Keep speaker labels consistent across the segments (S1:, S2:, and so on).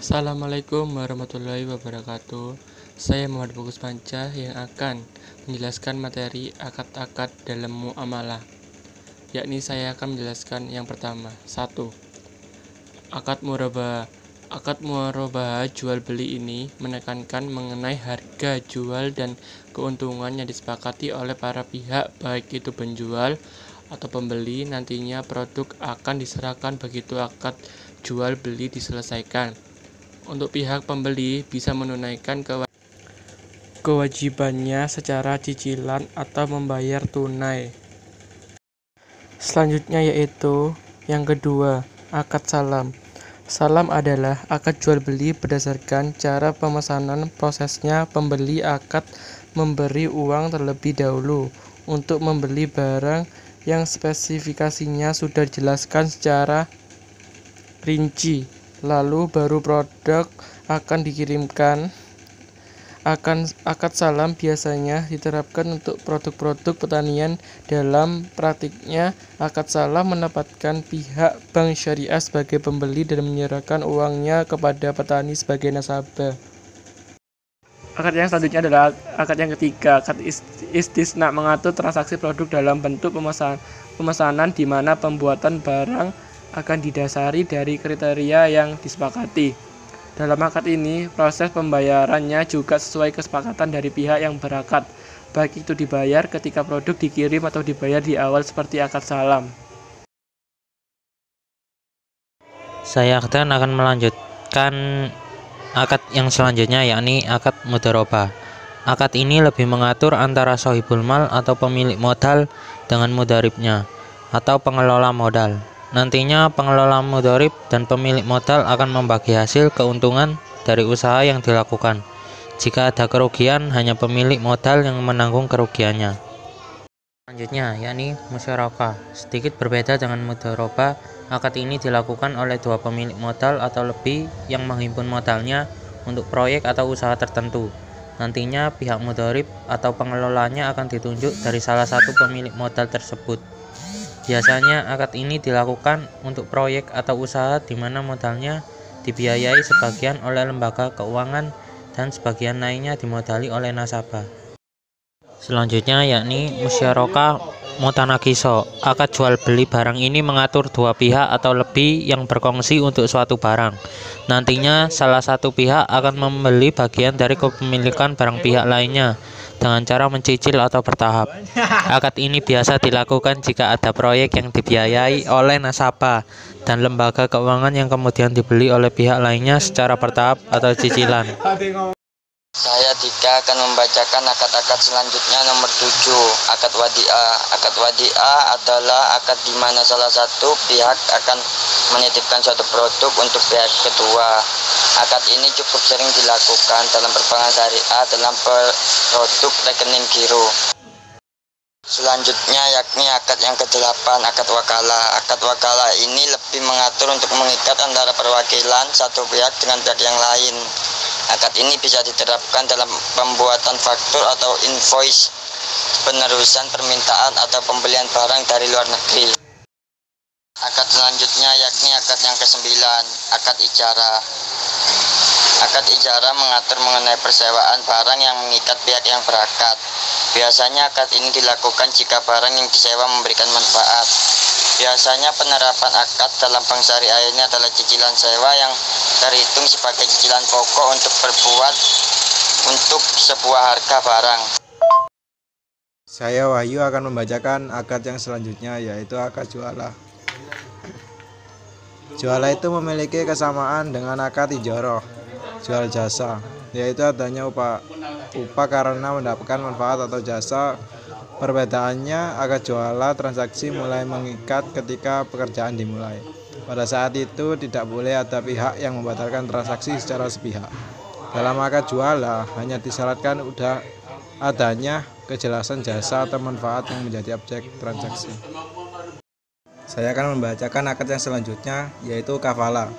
S1: Assalamualaikum warahmatullahi wabarakatuh. Saya Muhammad Bagus Panca yang akan menjelaskan materi akad-akad dalam muamalah. Yakni saya akan menjelaskan yang pertama. 1. Akad murabahah. Akad murabahah jual beli ini menekankan mengenai harga jual dan keuntungan yang disepakati oleh para pihak, baik itu penjual atau pembeli. Nantinya produk akan diserahkan begitu akad jual beli diselesaikan. Untuk pihak pembeli bisa menunaikan kewajibannya secara cicilan atau membayar tunai. Selanjutnya yaitu yang kedua, akad salam. Salam adalah akad jual beli berdasarkan cara pemesanan. Prosesnya pembeli akad memberi uang terlebih dahulu untuk membeli barang yang spesifikasinya sudah dijelaskan secara rinci. Lalu baru produk akan dikirimkan. Akad salam biasanya diterapkan untuk produk-produk pertanian. Dalam praktiknya, akad salam menempatkan pihak bank syariah sebagai pembeli dan menyerahkan uangnya kepada petani sebagai nasabah. Akad yang selanjutnya adalah akad yang ketiga, akad istisna, mengatur transaksi produk dalam bentuk pemesanan di mana pembuatan barang akan didasari dari kriteria yang disepakati. Dalam akad ini, proses pembayarannya juga sesuai kesepakatan dari pihak yang berakad, baik itu dibayar ketika produk dikirim atau dibayar di awal seperti akad salam.
S2: Saya akan melanjutkan akad yang selanjutnya, yakni akad mudharabah. Akad ini lebih mengatur antara shahibul mal atau pemilik modal dengan mudharibnya atau pengelola modal. Nantinya pengelola mudharib dan pemilik modal akan membagi hasil keuntungan dari usaha yang dilakukan. Jika ada kerugian, hanya pemilik modal yang menanggung kerugiannya. Selanjutnya, yakni musyarakah. Sedikit berbeda dengan mudharabah, akad ini dilakukan oleh dua pemilik modal atau lebih yang menghimpun modalnya untuk proyek atau usaha tertentu. Nantinya pihak mudharib atau pengelolanya akan ditunjuk dari salah satu pemilik modal tersebut. Biasanya akad ini dilakukan untuk proyek atau usaha di mana modalnya dibiayai sebagian oleh lembaga keuangan dan sebagian lainnya dimodali oleh nasabah. Selanjutnya yakni musyarakah mutanakiso. Akad jual beli barang ini mengatur dua pihak atau lebih yang berkongsi untuk suatu barang. Nantinya salah satu pihak akan membeli bagian dari kepemilikan barang pihak lainnya dengan cara mencicil atau bertahap. Akad ini biasa dilakukan jika ada proyek yang dibiayai oleh nasabah dan lembaga keuangan yang kemudian dibeli oleh pihak lainnya secara bertahap atau cicilan.
S3: Saya Dika akan membacakan akad-akad selanjutnya. Nomor 7, akad wadi'ah. Akad wadi'ah adalah akad di mana salah satu pihak akan menitipkan suatu produk untuk pihak kedua. Akad ini cukup sering dilakukan dalam perbankan syariah dalam produk rekening giro. Selanjutnya yakni akad yang ke-8, akad wakalah. Akad wakalah ini lebih mengatur untuk mengikat antara perwakilan satu pihak dengan pihak yang lain. Akad ini bisa diterapkan dalam pembuatan faktur atau invoice, penerusan permintaan atau pembelian barang dari luar negeri. Akad selanjutnya yakni akad yang ke-9, akad ijarah. Akad ijarah mengatur mengenai persewaan barang yang mengikat pihak yang berakad. Biasanya akad ini dilakukan jika barang yang disewa memberikan manfaat. Biasanya penerapan akad dalam bank syariah ini adalah cicilan sewa yang terhitung sebagai cicilan pokok untuk berbuat untuk sebuah harga barang.
S4: Saya Wahyu akan membacakan akad yang selanjutnya, yaitu akad jualah. Jualah itu memiliki kesamaan dengan akad ijarah, jual jasa, yaitu adanya upah karena mendapatkan manfaat atau jasa. Perbedaannya, akad jualah transaksi mulai mengikat ketika pekerjaan dimulai. Pada saat itu tidak boleh ada pihak yang membatalkan transaksi secara sepihak. Dalam akad jualah hanya disyaratkan adanya kejelasan jasa atau manfaat yang menjadi objek transaksi. Saya akan membacakan akad yang selanjutnya, yaitu kafalah.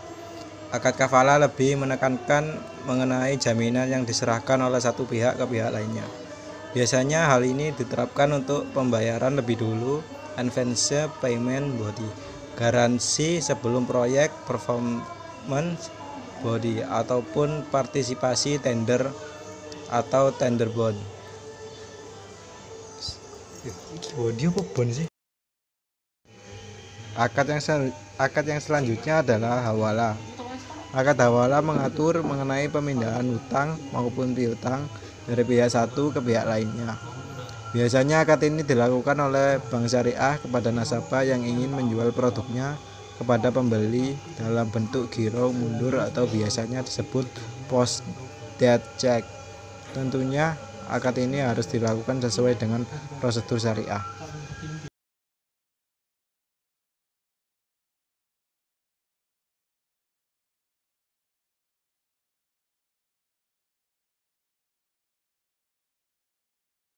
S4: Akad kafalah lebih menekankan mengenai jaminan yang diserahkan oleh satu pihak ke pihak lainnya. Biasanya hal ini diterapkan untuk pembayaran lebih dulu, advance payment body, garansi sebelum proyek, performance body ataupun partisipasi tender atau tender bond. Body apa bond sih? Akad yang selanjutnya adalah hawala. Akad hawala mengatur mengenai pemindahan hutang maupun piutang dari pihak satu ke pihak lainnya. Biasanya akad ini dilakukan oleh bank syariah kepada nasabah yang ingin menjual produknya kepada pembeli dalam bentuk giro mundur atau biasanya disebut post date check. Tentunya akad ini harus dilakukan sesuai dengan prosedur syariah.